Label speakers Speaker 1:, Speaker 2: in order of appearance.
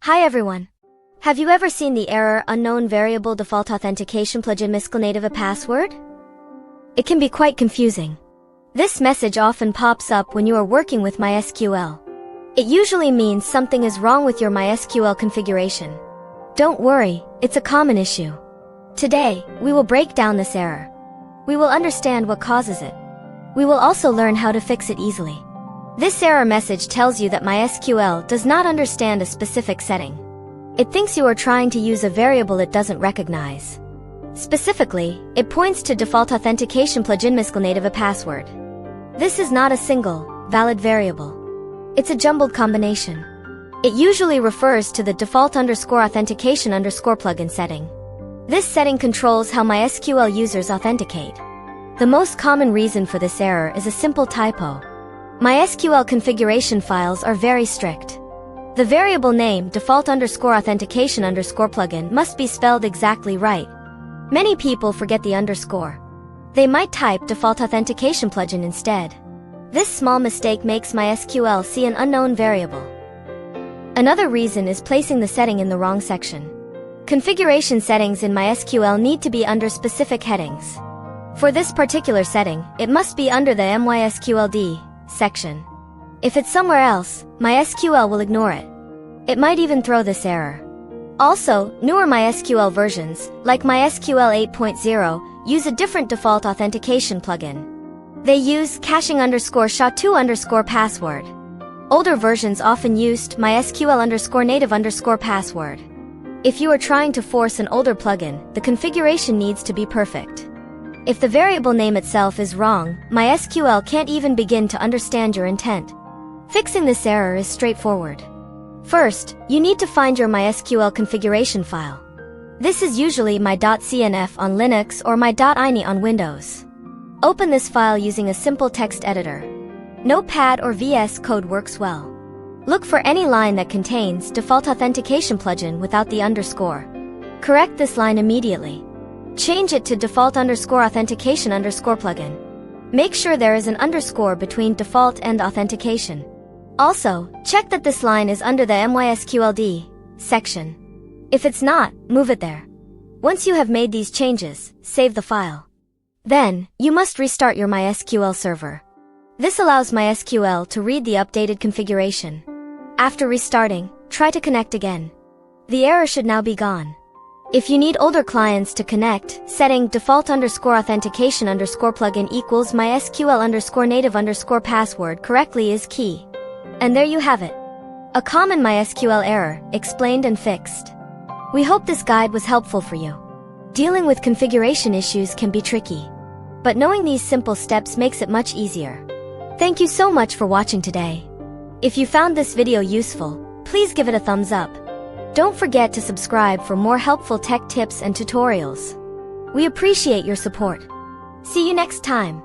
Speaker 1: Hi everyone. Have you ever seen the error unknown variable default authentication plugin misspelled a password? It can be quite confusing. This message often pops up when you are working with MySQL. It usually means something is wrong with your MySQL configuration. Don't worry, it's a common issue. Today, we will break down this error. We will understand what causes it. We will also learn how to fix it easily. This error message tells you that MySQL does not understand a specific setting. It thinks you are trying to use a variable it doesn't recognize. Specifically, it points to default authentication plugin misspelled a password. This is not a single, valid variable. It's a jumbled combination. It usually refers to the default_authentication_plugin setting. This setting controls how MySQL users authenticate. The most common reason for this error is a simple typo. MySQL configuration files are very strict. The variable name default_authentication_plugin must be spelled exactly right. Many people forget the underscore. They might type default authentication plugin instead. This small mistake makes MySQL see an unknown variable. Another reason is placing the setting in the wrong section. Configuration settings in MySQL need to be under specific headings. For this particular setting, it must be under the MySQLD section. If it's somewhere else, MySQL will ignore it. It might even throw this error. Also, newer MySQL versions, like MySQL 8.0, use a different default authentication plugin. They use caching_SHA-2_password. Older versions often used MySQL_native_password. If you are trying to force an older plugin, the configuration needs to be perfect. If the variable name itself is wrong, MySQL can't even begin to understand your intent. Fixing this error is straightforward. First, you need to find your MySQL configuration file. This is usually my.cnf on Linux or my.ini on Windows. Open this file using a simple text editor. Notepad or VS Code works well. Look for any line that contains default authentication plugin without the underscore. Correct this line immediately. Change it to default_authentication_plugin. Make sure there is an underscore between default and authentication. Also, check that this line is under the MySQLD section. If it's not, move it there. Once you have made these changes, save the file. Then, you must restart your MySQL server. This allows MySQL to read the updated configuration. After restarting, try to connect again. The error should now be gone. If you need older clients to connect, setting default_authentication_plugin equals MySQL_native_password correctly is key. And there you have it. A common MySQL error, explained and fixed. We hope this guide was helpful for you. Dealing with configuration issues can be tricky. But knowing these simple steps makes it much easier. Thank you so much for watching today. If you found this video useful, please give it a thumbs up. Don't forget to subscribe for more helpful tech tips and tutorials. We appreciate your support. See you next time.